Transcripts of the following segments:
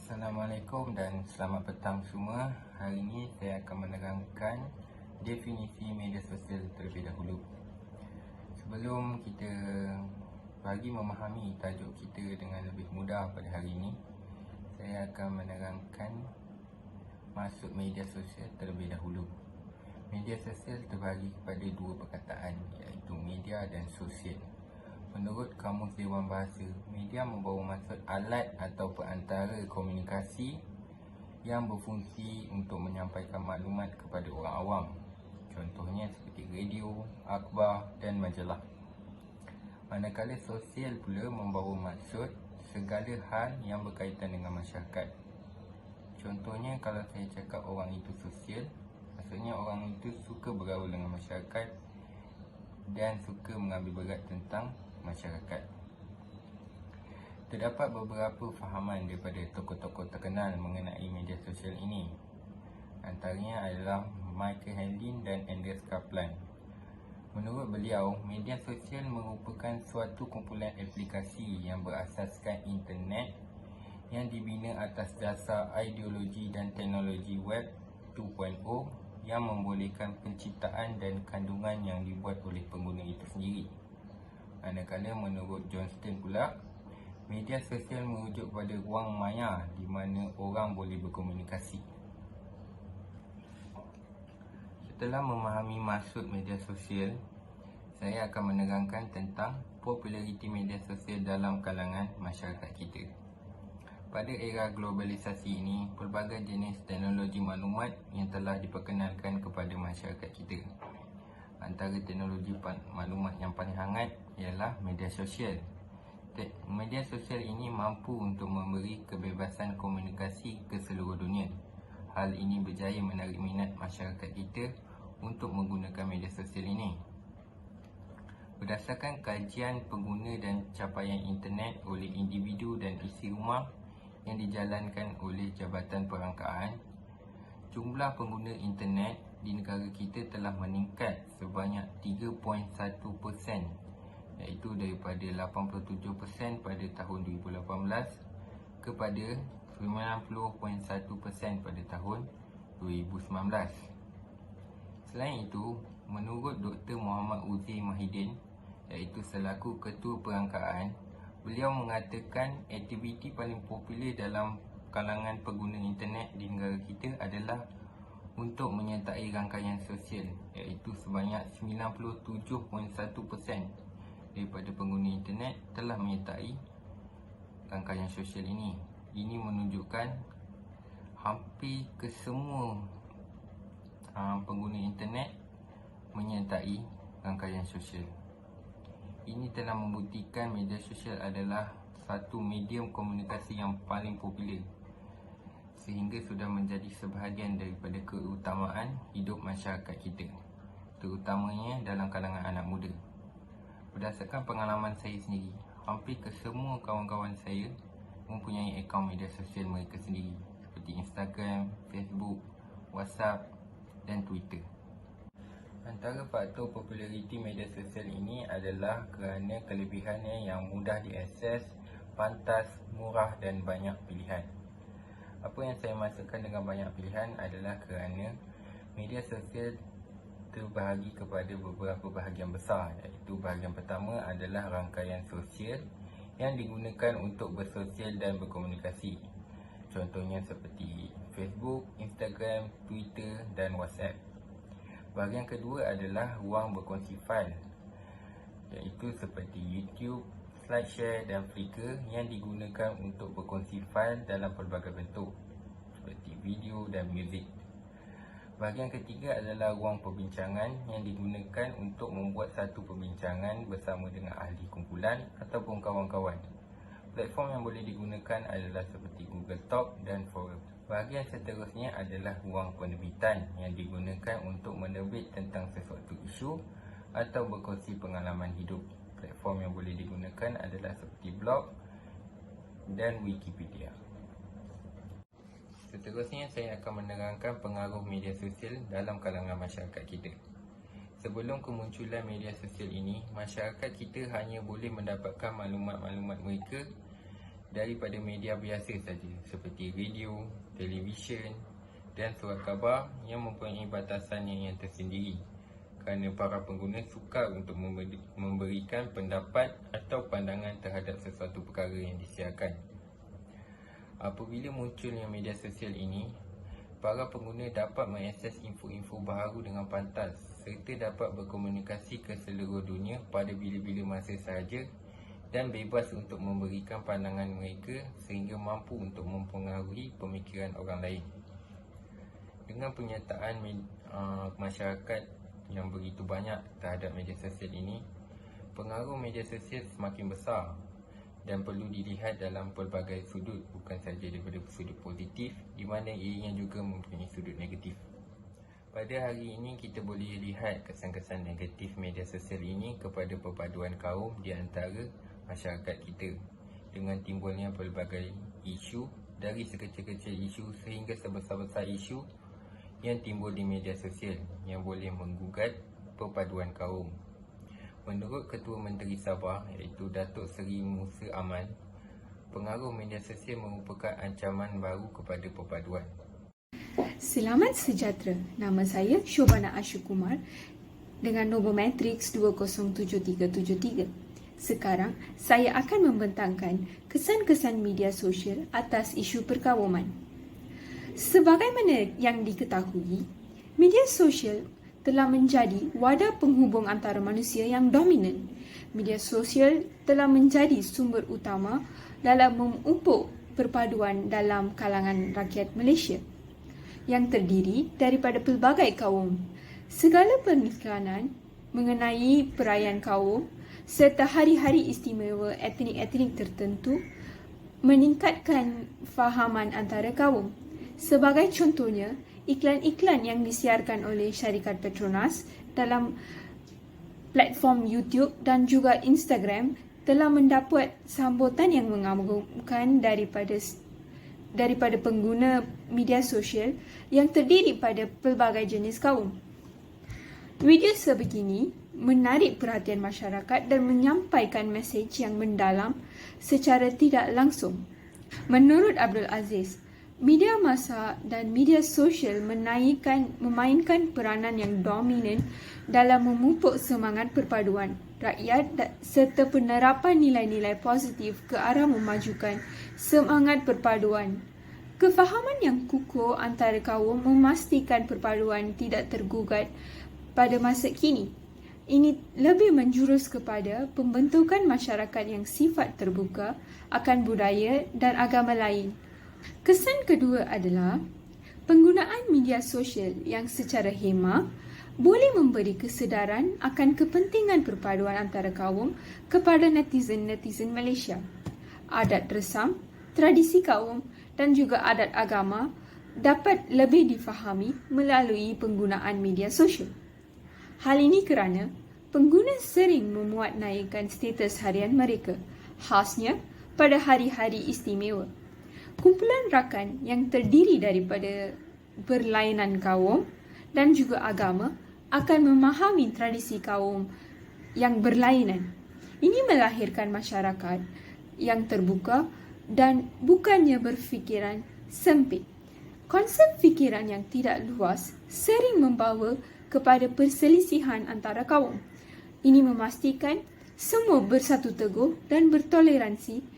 Assalamualaikum dan selamat petang semua. Hari ini saya akan menerangkan definisi media sosial terlebih dahulu. Sebelum kita bagi memahami tajuk kita dengan lebih mudah pada hari ini, saya akan menerangkan maksud media sosial terlebih dahulu. Media sosial terbagi kepada dua perkataan, iaitu media dan sosial. Menurut Kamus Dewan Bahasa, media membawa maksud alat atau perantara komunikasi yang berfungsi untuk menyampaikan maklumat kepada orang awam. Contohnya seperti radio, akhbar dan majalah. Manakala sosial pula membawa maksud segala hal yang berkaitan dengan masyarakat. Contohnya kalau saya cakap orang itu sosial, maksudnya orang itu suka bergaul dengan masyarakat dan suka mengambil berat tentang masyarakat. Terdapat beberapa fahaman daripada tokoh-tokoh terkenal mengenai media sosial ini. Antaranya adalah Michael Handlin dan Andreas Kaplan. Menurut beliau, media sosial merupakan suatu kumpulan aplikasi yang berasaskan internet yang dibina atas dasar ideologi dan teknologi web 2.0 yang membolehkan penciptaan dan kandungan yang dibuat oleh pengguna itu sendiri. Manakala menurut Johnston pula, media sosial merujuk pada ruang maya di mana orang boleh berkomunikasi. Setelah memahami maksud media sosial, saya akan menerangkan tentang populariti media sosial dalam kalangan masyarakat kita. Pada era globalisasi ini, pelbagai jenis teknologi maklumat yang telah diperkenalkan kepada masyarakat kita. Antara teknologi maklumat yang paling hangat ialah media sosial. Media sosial ini mampu untuk memberi kebebasan komunikasi ke seluruh dunia. Hal ini berjaya menarik minat masyarakat kita untuk menggunakan media sosial ini. Berdasarkan kajian pengguna dan capaian internet oleh individu dan isi rumah yang dijalankan oleh Jabatan Perangkaan, jumlah pengguna internet di negara kita telah meningkat sebanyak 3.1%, iaitu daripada 87% pada tahun 2018 kepada 90.1% pada tahun 2019. Selain itu, menurut Dr. Muhammad Uzi Mahidin, iaitu selaku Ketua Perangkaan, beliau mengatakan aktiviti paling popular dalam kalangan pengguna internet di negara kita adalah untuk menyertai rangkaian sosial, iaitu sebanyak 97.1% daripada pengguna internet telah menyertai rangkaian sosial ini. Ini menunjukkan hampir kesemua pengguna internet menyertai rangkaian sosial. Ini telah membuktikan media sosial adalah satu medium komunikasi yang paling popular, sehingga sudah menjadi sebahagian daripada keutamaan hidup masyarakat kita, terutamanya dalam kalangan anak muda. Berdasarkan pengalaman saya sendiri, hampir kesemua kawan-kawan saya mempunyai akaun media sosial mereka sendiri, seperti Instagram, Facebook, WhatsApp dan Twitter. Antara faktor populariti media sosial ini adalah kerana kelebihannya yang mudah diakses, pantas, murah dan banyak pilihan. Apa yang saya maksudkan dengan banyak pilihan adalah kerana media sosial terbahagi kepada beberapa bahagian besar, iaitu bahagian pertama adalah rangkaian sosial yang digunakan untuk bersosial dan berkomunikasi. Contohnya seperti Facebook, Instagram, Twitter dan WhatsApp. Bahagian kedua adalah ruang berkongsi fail, iaitu seperti YouTube, SlideShare dan Flickr yang digunakan untuk berkongsi fail dalam pelbagai bentuk seperti video dan muzik. Bahagian ketiga adalah ruang perbincangan yang digunakan untuk membuat satu perbincangan bersama dengan ahli kumpulan ataupun kawan-kawan. Platform yang boleh digunakan adalah seperti Google Talk dan forum. Bahagian seterusnya adalah ruang penerbitan yang digunakan untuk menerbit tentang sesuatu isu atau berkongsi pengalaman hidup. Platform yang boleh digunakan adalah seperti blog dan Wikipedia. Seterusnya saya akan menerangkan pengaruh media sosial dalam kalangan masyarakat kita. Sebelum kemunculan media sosial ini, masyarakat kita hanya boleh mendapatkan maklumat-maklumat mereka daripada media biasa saja seperti radio, televisyen dan surat khabar yang mempunyai batasannya yang tersendiri, kerana para pengguna sukar untuk memberikan pendapat atau pandangan terhadap sesuatu perkara yang disiarkan. Apabila munculnya media sosial ini, para pengguna dapat mengakses info-info baharu dengan pantas serta dapat berkomunikasi ke seluruh dunia pada bila-bila masa sahaja dan bebas untuk memberikan pandangan mereka sehingga mampu untuk mempengaruhi pemikiran orang lain. Dengan penyertaan masyarakat yang begitu banyak terhadap media sosial ini, pengaruh media sosial semakin besar dan perlu dilihat dalam pelbagai sudut, bukan sahaja daripada sudut positif, di mana ianya juga mempunyai sudut negatif. Pada hari ini kita boleh lihat kesan-kesan negatif media sosial ini kepada perpaduan kaum di antara masyarakat kita, dengan timbulnya pelbagai isu, dari sekecil-kecil isu sehingga sebesar-besar isu yang timbul di media sosial yang boleh menggugat perpaduan kaum. Menurut Ketua Menteri Sabah iaitu Datuk Seri Musa Aman, pengaruh media sosial merupakan ancaman baru kepada perpaduan. Selamat sejahtera, nama saya Shobana Ashukumar dengan nombor matriks 207373. Sekarang, saya akan membentangkan kesan-kesan media sosial atas isu perkawaman. Sebagaimana yang diketahui, media sosial telah menjadi wadah penghubung antara manusia yang dominan. Media sosial telah menjadi sumber utama dalam memupuk perpaduan dalam kalangan rakyat Malaysia yang terdiri daripada pelbagai kaum. Segala penikanan mengenai perayaan kaum serta hari-hari istimewa etnik-etnik tertentu meningkatkan fahaman antara kaum. Sebagai contohnya, iklan-iklan yang disiarkan oleh syarikat Petronas dalam platform YouTube dan juga Instagram telah mendapat sambutan yang mengagumkan daripada pengguna media sosial yang terdiri pada pelbagai jenis kaum. Video sebegini menarik perhatian masyarakat dan menyampaikan mesej yang mendalam secara tidak langsung. Menurut Abdul Aziz, media massa dan media sosial memainkan peranan yang dominan dalam memupuk semangat perpaduan rakyat serta penerapan nilai-nilai positif ke arah memajukan semangat perpaduan. Kefahaman yang kukuh antara kaum memastikan perpaduan tidak tergugat pada masa kini. Ini lebih menjurus kepada pembentukan masyarakat yang sifat terbuka akan budaya dan agama lain. Kesan kedua adalah penggunaan media sosial yang secara hemah boleh memberi kesedaran akan kepentingan perpaduan antara kaum kepada netizen-netizen Malaysia. Adat resam, tradisi kaum dan juga adat agama dapat lebih difahami melalui penggunaan media sosial. Hal ini kerana pengguna sering memuat naikkan status harian mereka, khasnya pada hari-hari istimewa. Kumpulan rakan yang terdiri daripada berlainan kaum dan juga agama akan memahami tradisi kaum yang berlainan. Ini melahirkan masyarakat yang terbuka dan bukannya berfikiran sempit. Konsep fikiran yang tidak luas sering membawa kepada perselisihan antara kaum. Ini memastikan semua bersatu teguh dan bertoleransi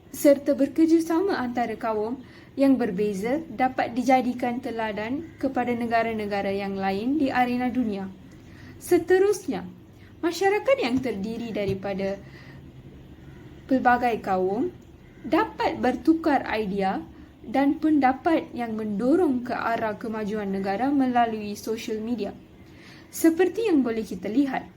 serta bekerjasama antara kaum yang berbeza dapat dijadikan teladan kepada negara-negara yang lain di arena dunia. Seterusnya, masyarakat yang terdiri daripada pelbagai kaum dapat bertukar idea dan pendapat yang mendorong ke arah kemajuan negara melalui sosial media. Seperti yang boleh kita lihat,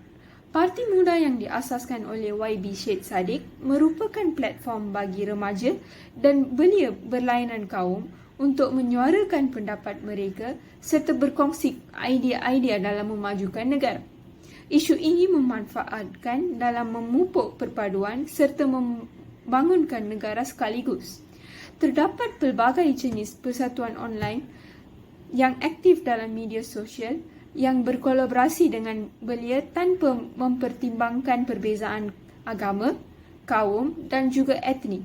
Parti Muda yang diasaskan oleh YB Syed Saddiq merupakan platform bagi remaja dan belia berlainan kaum untuk menyuarakan pendapat mereka serta berkongsi idea-idea dalam memajukan negara. Isu ini memanfaatkan dalam memupuk perpaduan serta membangunkan negara sekaligus. Terdapat pelbagai jenis persatuan online yang aktif dalam media sosial yang berkolaborasi dengan belia tanpa mempertimbangkan perbezaan agama, kaum dan juga etnik.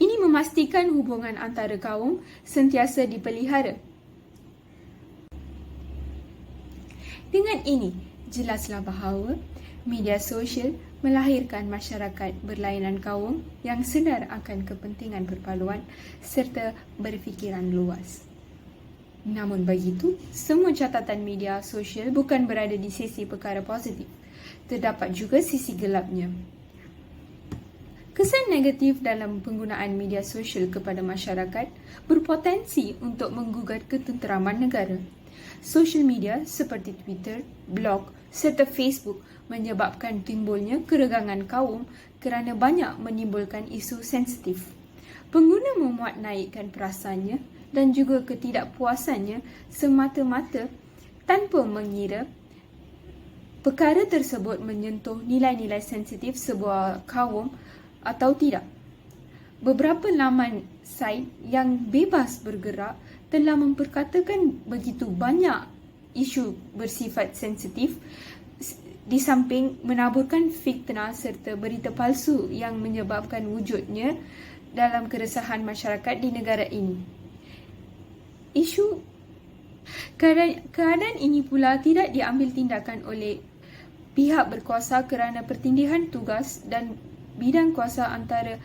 Ini memastikan hubungan antara kaum sentiasa dipelihara. Dengan ini, jelaslah bahawa media sosial melahirkan masyarakat berlainan kaum yang sedar akan kepentingan perpaduan serta berfikiran luas. Namun begitu, semua catatan media sosial bukan berada di sisi perkara positif. Terdapat juga sisi gelapnya. Kesan negatif dalam penggunaan media sosial kepada masyarakat berpotensi untuk menggugat ketenteraman negara. Sosial media seperti Twitter, blog serta Facebook menyebabkan timbulnya keregangan kaum kerana banyak menimbulkan isu sensitif. Pengguna memuat naikkan perasaannya dan juga ketidakpuasannya semata-mata tanpa mengira perkara tersebut menyentuh nilai-nilai sensitif sebuah kaum atau tidak. Beberapa laman site yang bebas bergerak telah memperkatakan begitu banyak isu bersifat sensitif di samping menaburkan fitnah serta berita palsu yang menyebabkan wujudnya dalam keresahan masyarakat di negara ini. Keadaan ini pula tidak diambil tindakan oleh pihak berkuasa kerana pertindihan tugas dan bidang kuasa antara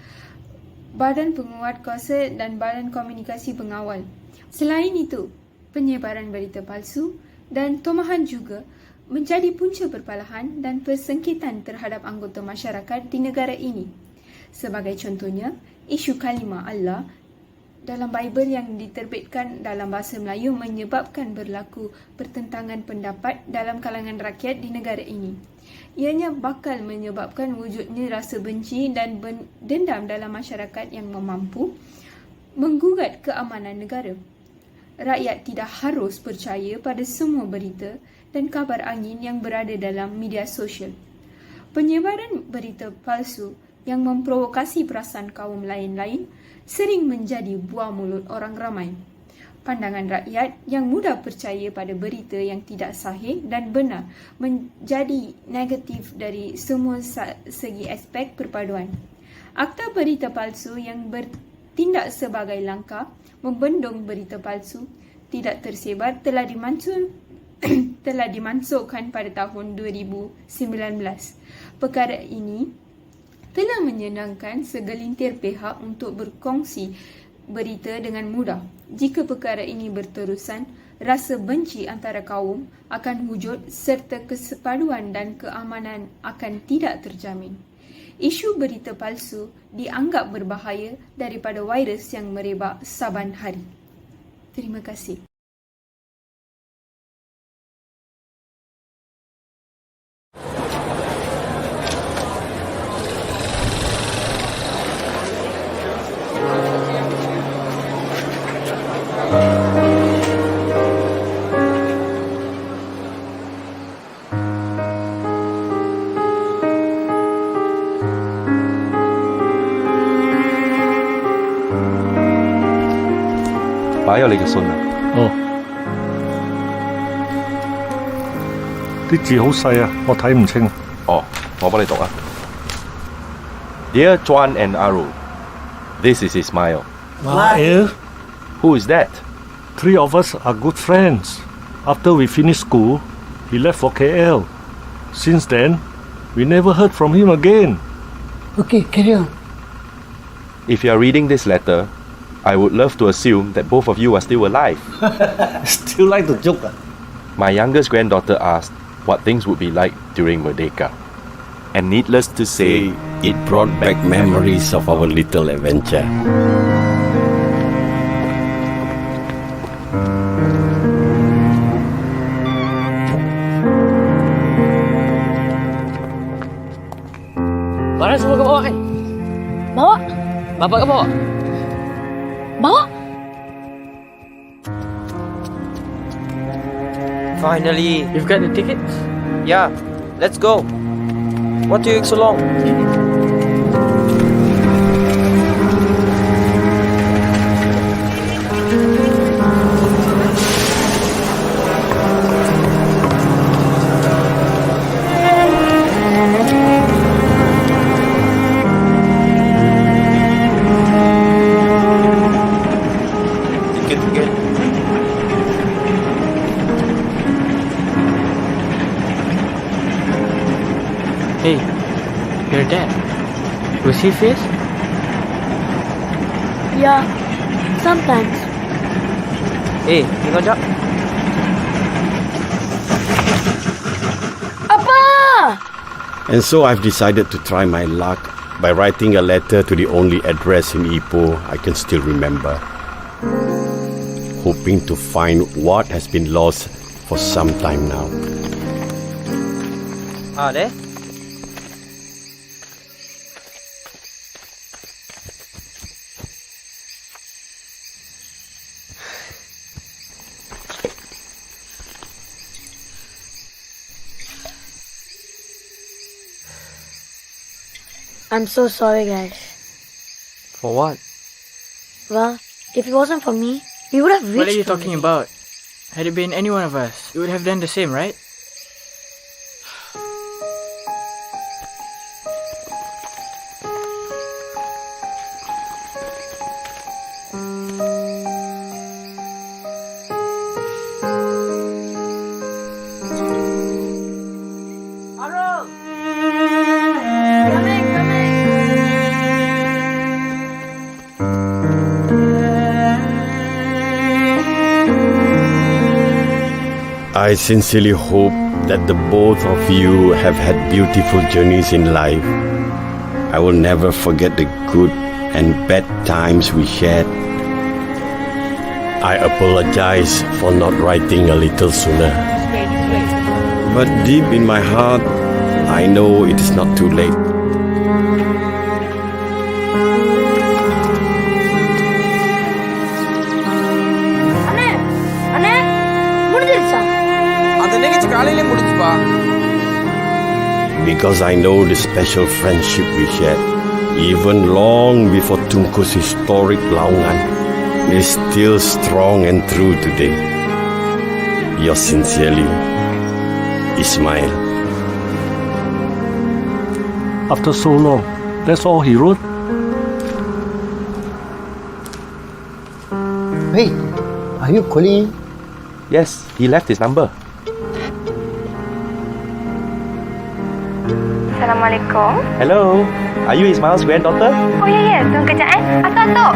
Badan Penguat Kuasa dan Badan Komunikasi Pengawal. Selain itu, penyebaran berita palsu dan tomahan juga menjadi punca perpalahan dan persengketan terhadap anggota masyarakat di negara ini. Sebagai contohnya, isu kalimah Allah dalam Bible yang diterbitkan dalam bahasa Melayu menyebabkan berlaku pertentangan pendapat dalam kalangan rakyat di negara ini. Ianya bakal menyebabkan wujudnya rasa benci dan dendam dalam masyarakat yang mampu menggugat keamanan negara. Rakyat tidak harus percaya pada semua berita dan kabar angin yang berada dalam media sosial. Penyebaran berita palsu yang memprovokasi perasaan kaum lain-lain sering menjadi buah mulut orang ramai. Pandangan rakyat yang mudah percaya pada berita yang tidak sahih dan benar menjadi negatif dari semua segi aspek perpaduan. Akta berita palsu yang bertindak sebagai langkah membendung berita palsu tidak tersebar telah dimasukkan pada tahun 2019. Perkara ini telah menyenangkan segelintir pihak untuk berkongsi berita dengan mudah. Jika perkara ini berterusan, rasa benci antara kaum akan wujud serta kesepaduan dan keamanan akan tidak terjamin. Isu berita palsu dianggap berbahaya daripada virus yang merebak saban hari. Terima kasih. Dear Chuan and Aru, this is Ismail. Ismail? Who is that? 3 of us are good friends. After we finished school, he left for KL. Since then, we never heard from him again. Okay, carry on. If you are reading this letter, I would love to assume that both of you are still alive. Still like the joke? My youngest granddaughter asked what things would be like during Merdeka. And needless to say, it brought back memories of our little adventure. Barang semua kau bawa kan? Bawa? Bapak kau bawa? Bawa? Finally, You've got the tickets? yeah, let's go. What took you so long? Hey, your dad. Was he fierce? Yeah, sometimes. Hey, tengok jap. Apa? And so I've decided to try my luck by writing a letter to the only address in Ipoh I can still remember, hoping to find what has been lost for some time now. There. I'm so sorry, guys. For what? Well, if it wasn't for me, we would have reached. What are you the talking village. about? Had it been any one of us, you would have done the same, right? I sincerely hope that the both of you have had beautiful journeys in life. I will never forget the good and bad times we shared. I apologize for not writing a little sooner. But deep in my heart, I know it is not too late. அண்ணே, முடிஞ்சிருச்சா? அந்த நிகழ்ச்சி காலையிலே முடிச்சுப்பா. Because I know the special friendship we shared, even long before Tunku's historic Laungan, is still strong and true today. Yours sincerely, Ismail. After so long, that's all he wrote? Wait, are you calling? Yes, he left his number. Assalamualaikum. Hello, are you Ismail's granddaughter? Oh ya, tunggu kejap Atuk.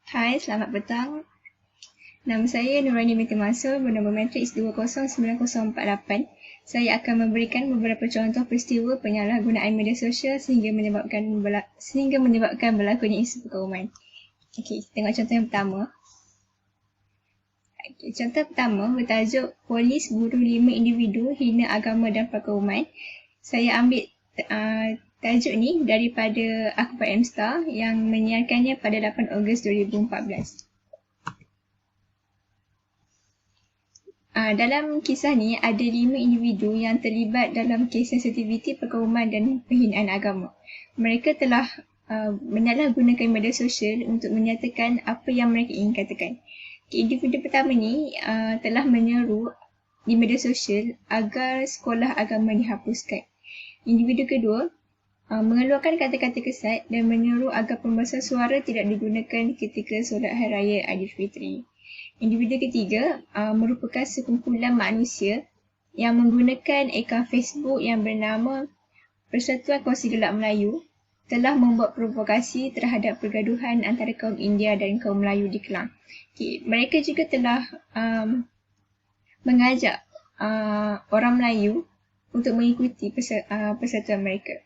Hai, selamat petang. Nama saya Nurani Binti Mansur bernombor matriks 209048. Saya akan memberikan beberapa contoh peristiwa penyalahgunaan media sosial sehingga menyebabkan berlakunya isu perkauman. Okey, tengok contoh yang pertama. Contoh pertama bertajuk Polis Buru 5 Individu Hina Agama dan Perkauman. Saya ambil tajuk ni daripada Akhbar M-Star yang menyiarkannya pada 8 Ogos 2014. Dalam kisah ni ada 5 individu yang terlibat dalam kes sensitiviti perkauman dan penghinaan agama. Mereka telah menyalahgunakan media sosial untuk menyatakan apa yang mereka ingin katakan. Individu pertama ni telah menyeru di media sosial agar sekolah agama dihapuskan. Individu kedua mengeluarkan kata-kata kesat dan menyeru agar pembasar suara tidak digunakan ketika solat Hari Raya Aidilfitri. Individu ketiga merupakan sekumpulan manusia yang menggunakan akaun Facebook yang bernama Persatuan Kongsi Gelap Melayu telah membuat provokasi terhadap pergaduhan antara kaum India dan kaum Melayu di Kelang. Mereka juga telah mengajak orang Melayu untuk mengikuti persatuan mereka.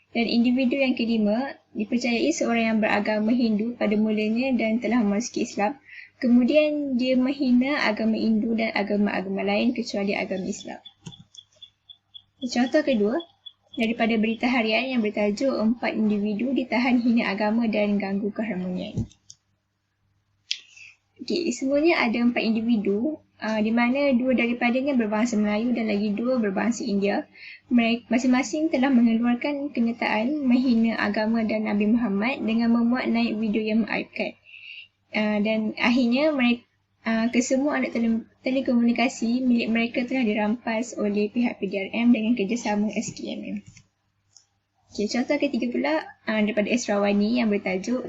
Dan individu yang kelima dipercayai seorang yang beragama Hindu pada mulanya dan telah memasuki Islam. Kemudian dia menghina agama Hindu dan agama-agama lain kecuali agama Islam. Contoh kedua, daripada berita harian yang bertajuk 4 individu ditahan hina agama dan ganggu keharmonian. Okey, semuanya ada 4 individu di mana 2 daripadanya berbangsa Melayu dan lagi 2 berbangsa India. Mereka masing-masing telah mengeluarkan kenyataan menghina agama dan Nabi Muhammad dengan memuat naik video yang mengaibkan. Dan akhirnya mereka kesemua alat telekomunikasi milik mereka telah dirampas oleh pihak PDRM dengan kerjasama SKMM. Okay, contoh ketiga pula daripada Esrawani yang bertajuk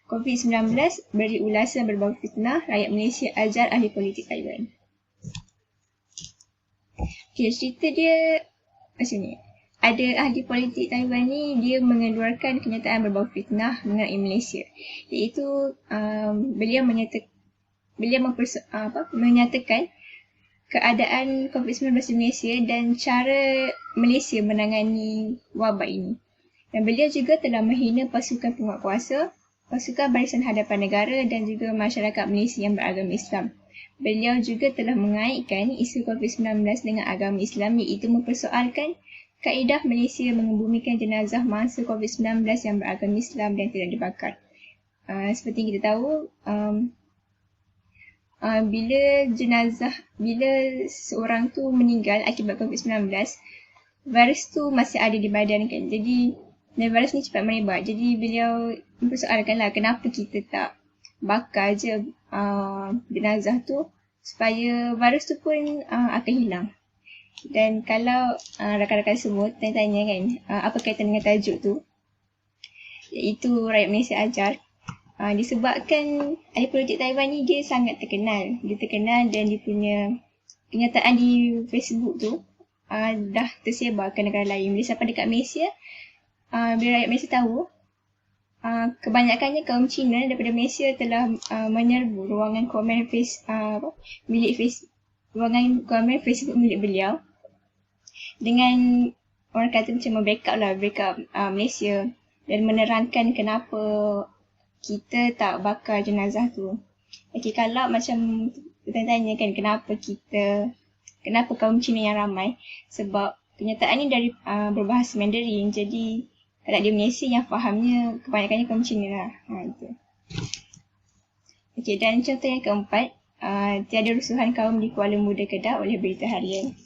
COVID-19 beri ulasan berbau fitnah, rakyat Malaysia ajar ahli politik Taiwan. Okay, cerita dia macam ni. Ada ahli politik Taiwan ni, dia mengeluarkan kenyataan berbau fitnah mengenai Malaysia. Iaitu beliau menyatakan keadaan COVID-19 di Malaysia dan cara Malaysia menangani wabak ini. Dan beliau juga telah menghina pasukan penguatkuasa, pasukan Barisan Hadapan Negara dan juga masyarakat Malaysia yang beragama Islam. Beliau juga telah mengaitkan isu COVID-19 dengan agama Islam, iaitu mempersoalkan kaedah Malaysia mengebumikan jenazah mangsa COVID-19 yang beragama Islam dan tidak dibakar. Seperti yang kita tahu, bila seorang tu meninggal akibat COVID-19, virus tu masih ada di badan kan. Jadi dan virus ni cepat merebak. Jadi beliau mempersoalkanlah kenapa kita tak bakar je jenazah tu supaya virus tu pun akan hilang. Dan kalau rakan-rakan semua tanya-tanya kan apa kaitan dengan tajuk tu, iaitu rakyat Malaysia ajar, disebabkan ahli politik Taiwan ni dia sangat terkenal. Dia terkenal dan dia punya kenyataan di Facebook tu dah tersebar ke negara lain. Bila sampai dekat Malaysia, bila rakyat Malaysia tahu, kebanyakannya kaum Cina daripada Malaysia telah menyerbu ruangan komen ruangan komen Facebook milik beliau dengan orang kata macam backup Malaysia dan menerangkan kenapa kita tak bakar jenazah tu. Okey, kalau macam tanya kan kenapa kaum Cina yang ramai, sebab kenyataan ni dari berbahasa Mandarin, jadi kalau di Malaysia yang fahamnya kebanyakannya kaum Cina lah. Itu. Okey, dan contoh yang keempat, tiada rusuhan kaum di Kuala Muda Kedah oleh berita harian.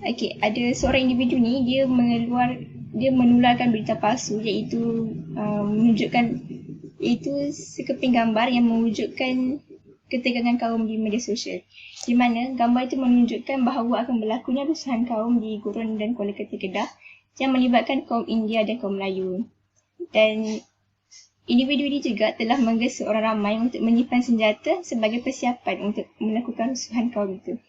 Okey, ada seorang individu ni, dia menularkan berita palsu, iaitu sekeping gambar yang mewujudkan ketegangan kaum di media sosial. Di mana gambar itu menunjukkan bahawa akan berlakunya rusuhan kaum di Gurun dan Kuala Kedah Kedah yang melibatkan kaum India dan kaum Melayu. Dan individu ini juga telah menggesa orang ramai untuk menyimpan senjata sebagai persiapan untuk melakukan rusuhan kaum itu.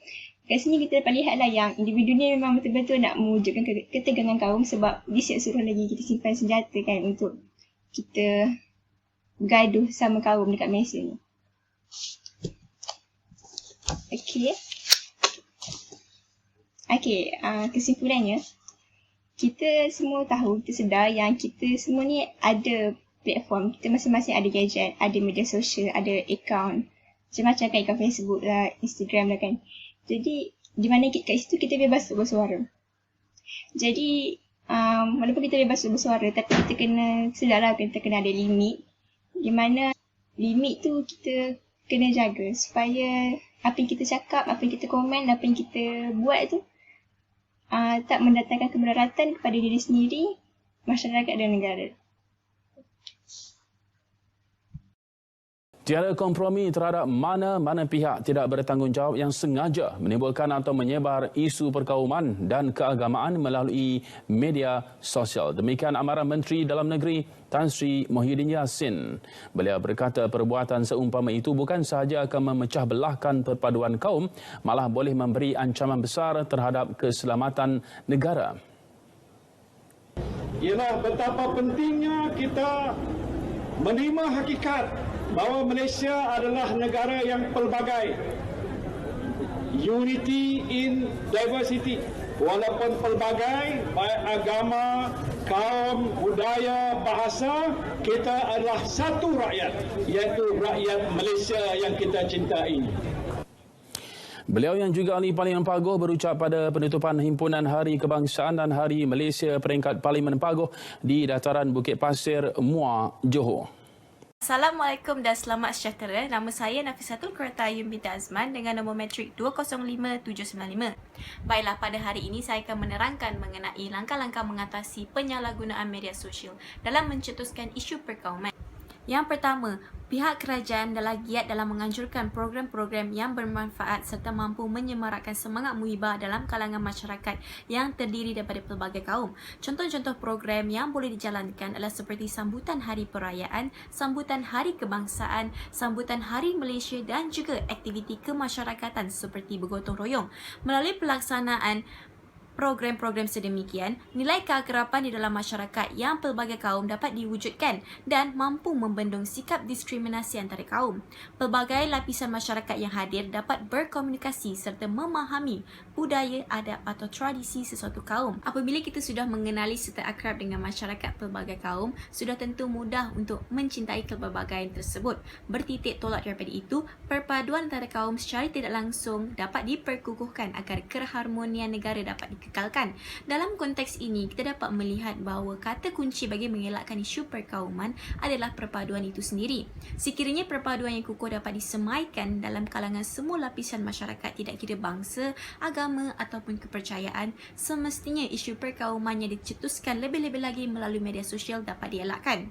Kat sini kita dapat lihatlah yang individu ni memang betul-betul nak mewujudkan ketegangan kaum, sebab dia siap suruh lagi kita simpan senjata kan untuk kita bergaduh sama kaum dekat Malaysia ni. Okey, kesimpulannya, kita semua tahu, kita sedar yang kita semua ni ada platform, kita masing-masing ada gadget, ada media sosial, ada akaun, macam-macam kan, akaun Facebook lah, Instagram lah kan. Jadi di mana kat situ kita bebas untuk bersuara. Jadi walaupun kita bebas untuk bersuara, tapi kita kena sedarlah, kita kena ada limit. Di mana limit tu kita kena jaga supaya apa yang kita cakap, apa yang kita komen, apa yang kita buat tu tak mendatangkan kemudaratan kepada diri sendiri, masyarakat dan negara. Tiada kompromi terhadap mana-mana pihak tidak bertanggungjawab yang sengaja menimbulkan atau menyebar isu perkauman dan keagamaan melalui media sosial. Demikian amaran Menteri Dalam Negeri Tan Sri Muhyiddin Yassin. Beliau berkata perbuatan seumpama itu bukan sahaja akan memecah belahkan perpaduan kaum, malah boleh memberi ancaman besar terhadap keselamatan negara. Ialah betapa pentingnya kita menerima hakikat bahawa Malaysia adalah negara yang pelbagai. Unity in diversity. Walaupun pelbagai, baik agama, kaum, budaya, bahasa, kita adalah satu rakyat, iaitu rakyat Malaysia yang kita cintai. Beliau yang juga ahli Parlimen Pagoh berucap pada penutupan Himpunan Hari Kebangsaan dan Hari Malaysia peringkat Parlimen Pagoh di dataran Bukit Pasir, Muar, Johor. Assalamualaikum dan selamat sejahtera. Nama saya Nafisatul Quratayun binti Azman dengan nombor metrik 205795. Baiklah, pada hari ini saya akan menerangkan mengenai langkah-langkah mengatasi penyalahgunaan media sosial dalam mencetuskan isu perkauman. Yang pertama, pihak kerajaan adalah giat dalam menganjurkan program-program yang bermanfaat serta mampu menyemarakkan semangat muhibah dalam kalangan masyarakat yang terdiri daripada pelbagai kaum. Contoh-contoh program yang boleh dijalankan adalah seperti sambutan Hari Perayaan, sambutan Hari Kebangsaan, sambutan Hari Malaysia dan juga aktiviti kemasyarakatan seperti bergotong royong. Melalui pelaksanaan program-program sedemikian, nilai keakraban di dalam masyarakat yang pelbagai kaum dapat diwujudkan dan mampu membendung sikap diskriminasi antara kaum. Pelbagai lapisan masyarakat yang hadir dapat berkomunikasi serta memahami budaya, adab atau tradisi sesuatu kaum. Apabila kita sudah mengenali serta akrab dengan masyarakat pelbagai kaum, sudah tentu mudah untuk mencintai kepelbagaian tersebut. Bertitik tolak daripada itu, perpaduan antara kaum secara tidak langsung dapat diperkukuhkan agar keharmonian negara dapat dikekalkan. Dalam konteks ini, kita dapat melihat bahawa kata kunci bagi mengelakkan isu perkauman adalah perpaduan itu sendiri. Sekiranya perpaduan yang kukuh dapat disemaikan dalam kalangan semua lapisan masyarakat, tidak kira bangsa, agama ataupun kepercayaan, semestinya isu perkauman yang dicetuskan lebih-lebih lagi melalui media sosial dapat dielakkan.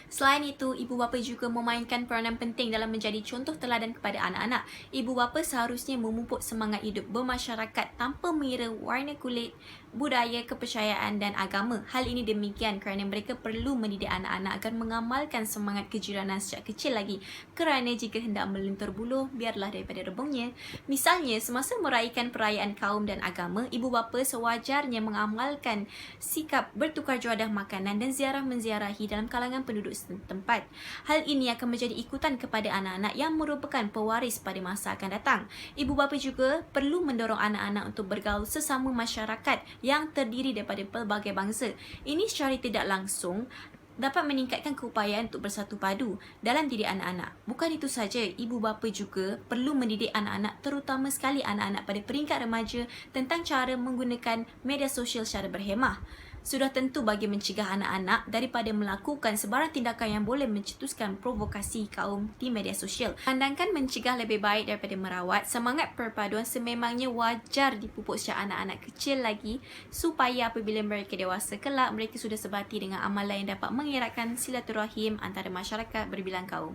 Selain itu, ibu bapa juga memainkan peranan penting dalam menjadi contoh teladan kepada anak-anak. Ibu bapa seharusnya memupuk semangat hidup bermasyarakat tanpa mengira warna kulit, budaya, kepercayaan dan agama. Hal ini demikian kerana mereka perlu mendidik anak-anak agar mengamalkan semangat kejiranan sejak kecil lagi. Kerana jika hendak melentur buluh, biarlah daripada rebungnya. Misalnya, semasa meraihkan perayaan kaum dan agama, ibu bapa sewajarnya mengamalkan sikap bertukar juadah makanan dan ziarah-menziarahi dalam kalangan penduduk setempat. Hal ini akan menjadi ikutan kepada anak-anak yang merupakan pewaris pada masa akan datang. Ibu bapa juga perlu mendorong anak-anak untuk bergaul sesama masyarakat yang terdiri daripada pelbagai bangsa. Ini secara tidak langsung dapat meningkatkan keupayaan untuk bersatu padu dalam diri anak-anak. Bukan itu saja, ibu bapa juga perlu mendidik anak-anak, terutama sekali anak-anak pada peringkat remaja, tentang cara menggunakan media sosial secara berhemah. Sudah tentu bagi mencegah anak-anak daripada melakukan sebarang tindakan yang boleh mencetuskan provokasi kaum di media sosial. Pandangkan mencegah lebih baik daripada merawat. Semangat perpaduan sememangnya wajar dipupuk sejak anak-anak kecil lagi, supaya apabila mereka dewasa kelak, mereka sudah sebati dengan amalan yang dapat mengeratkan silaturahim antara masyarakat berbilang kaum.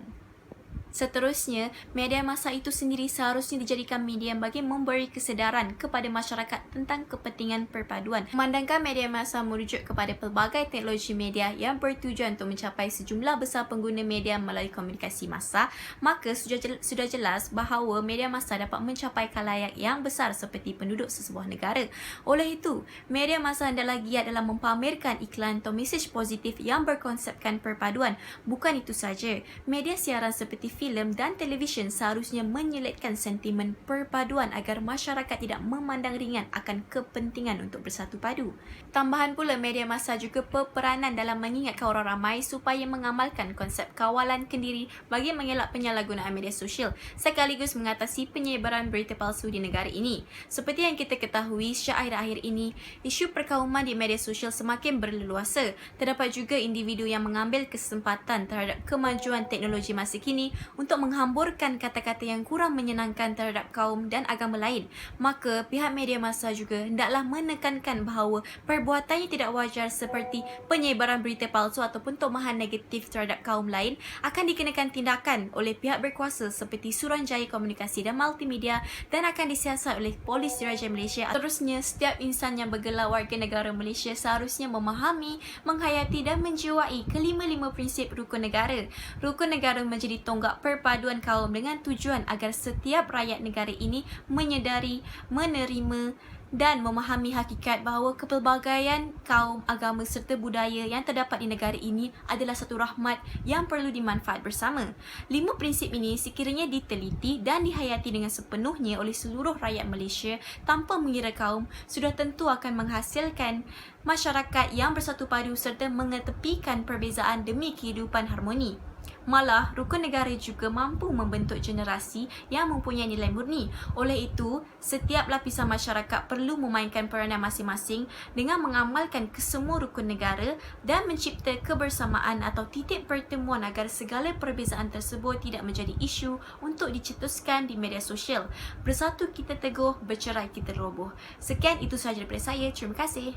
Seterusnya, media massa itu sendiri seharusnya dijadikan medium bagi memberi kesedaran kepada masyarakat tentang kepentingan perpaduan. Memandangkan media massa merujuk kepada pelbagai teknologi media yang bertujuan untuk mencapai sejumlah besar pengguna media melalui komunikasi massa, maka sudah jelas bahawa media massa dapat mencapai khalayak yang besar seperti penduduk sesebuah negara. Oleh itu, media massa adalah giat dalam mempamerkan iklan atau mesej positif yang berkonsepkan perpaduan. Bukan itu saja, media siaran seperti filem dan televisyen seharusnya menyelitkan sentimen perpaduan agar masyarakat tidak memandang ringan akan kepentingan untuk bersatu padu. Tambahan pula, media massa juga berperanan dalam mengingatkan orang ramai supaya mengamalkan konsep kawalan kendiri bagi mengelak penyalahgunaan media sosial sekaligus mengatasi penyebaran berita palsu di negara ini. Seperti yang kita ketahui, sejak akhir-akhir ini, isu perkauman di media sosial semakin berleluasa. Terdapat juga individu yang mengambil kesempatan terhadap kemajuan teknologi masa kini untuk menghamburkan kata-kata yang kurang menyenangkan terhadap kaum dan agama lain. Maka pihak media massa juga hendaklah menekankan bahawa perbuatannya tidak wajar seperti penyebaran berita palsu ataupun tomahan negatif terhadap kaum lain akan dikenakan tindakan oleh pihak berkuasa seperti Suruhanjaya Komunikasi dan Multimedia dan akan disiasat oleh Polis Diraja Malaysia. Terusnya, setiap insan yang bergelar warga negara Malaysia seharusnya memahami, menghayati dan menjiwai kelima-lima prinsip rukun negara. Rukun negara menjadi tonggak perpaduan kaum dengan tujuan agar setiap rakyat negara ini menyedari, menerima dan memahami hakikat bahawa kepelbagaian kaum, agama serta budaya yang terdapat di negara ini adalah satu rahmat yang perlu dimanfaat bersama. 5 prinsip ini sekiranya diteliti dan dihayati dengan sepenuhnya oleh seluruh rakyat Malaysia tanpa mengira kaum, sudah tentu akan menghasilkan masyarakat yang bersatu padu serta mengetepikan perbezaan demi kehidupan harmoni. Malah, rukun negara juga mampu membentuk generasi yang mempunyai nilai murni. Oleh itu, setiap lapisan masyarakat perlu memainkan peranan masing-masing dengan mengamalkan kesemua rukun negara dan mencipta kebersamaan atau titik pertemuan agar segala perbezaan tersebut tidak menjadi isu untuk dicetuskan di media sosial. Bersatu kita teguh, bercerai kita roboh. Sekian, itu sahaja daripada saya. Terima kasih.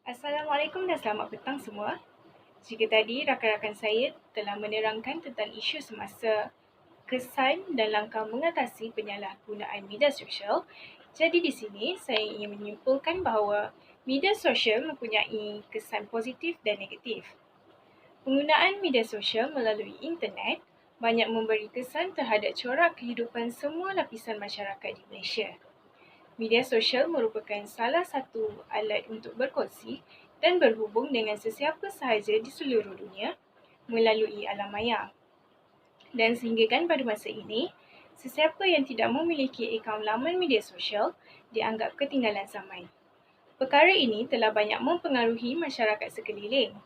Assalamualaikum dan selamat petang semua. Jika tadi rakan-rakan saya telah menerangkan tentang isu semasa, kesan dan langkah mengatasi penyalahgunaan media sosial, jadi di sini saya ingin menyimpulkan bahawa media sosial mempunyai kesan positif dan negatif. Penggunaan media sosial melalui internet banyak memberi kesan terhadap corak kehidupan semua lapisan masyarakat di Malaysia. Media sosial merupakan salah satu alat untuk berkongsi dan berhubung dengan sesiapa sahaja di seluruh dunia melalui alam maya. Dan sehinggakan pada masa ini, sesiapa yang tidak memiliki akaun laman media sosial dianggap ketinggalan zaman. Perkara ini telah banyak mempengaruhi masyarakat sekeliling.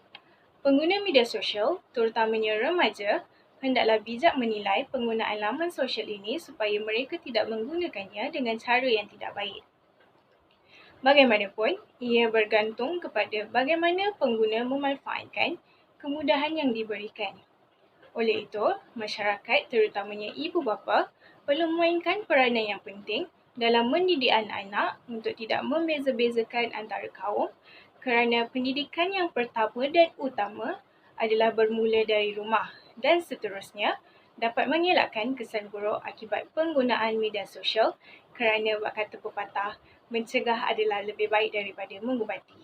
Pengguna media sosial, terutamanya remaja, hendaklah bijak menilai penggunaan laman sosial ini supaya mereka tidak menggunakannya dengan cara yang tidak baik. Bagaimanapun, ia bergantung kepada bagaimana pengguna memanfaatkan kemudahan yang diberikan. Oleh itu, masyarakat, terutamanya ibu bapa, perlu memainkan peranan yang penting dalam mendidik anak-anak untuk tidak membeza-bezakan antara kaum, kerana pendidikan yang pertama dan utama adalah bermula dari rumah dan seterusnya dapat mengelakkan kesan buruk akibat penggunaan media sosial kerana kata pepatah, mencegah adalah lebih baik daripada mengubati.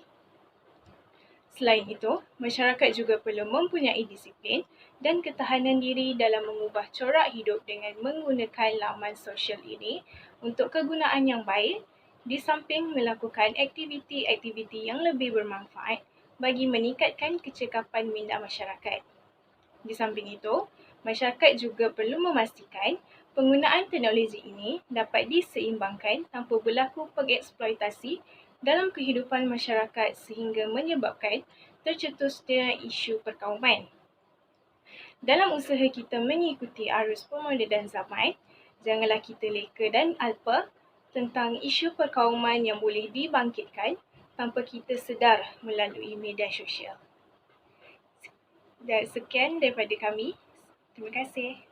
Selain itu, masyarakat juga perlu mempunyai disiplin dan ketahanan diri dalam mengubah corak hidup dengan menggunakan laman sosial ini untuk kegunaan yang baik, di samping melakukan aktiviti-aktiviti yang lebih bermanfaat bagi meningkatkan kecekapan minda masyarakat. Di samping itu, masyarakat juga perlu memastikan penggunaan teknologi ini dapat diseimbangkan tanpa berlaku pengeksploitasi dalam kehidupan masyarakat sehingga menyebabkan tercetusnya isu perkauman. Dalam usaha kita mengikuti arus pemodenan zaman, janganlah kita leka dan alpa tentang isu perkauman yang boleh dibangkitkan tanpa kita sedar melalui media sosial. Dan sekian daripada kami. Terima kasih.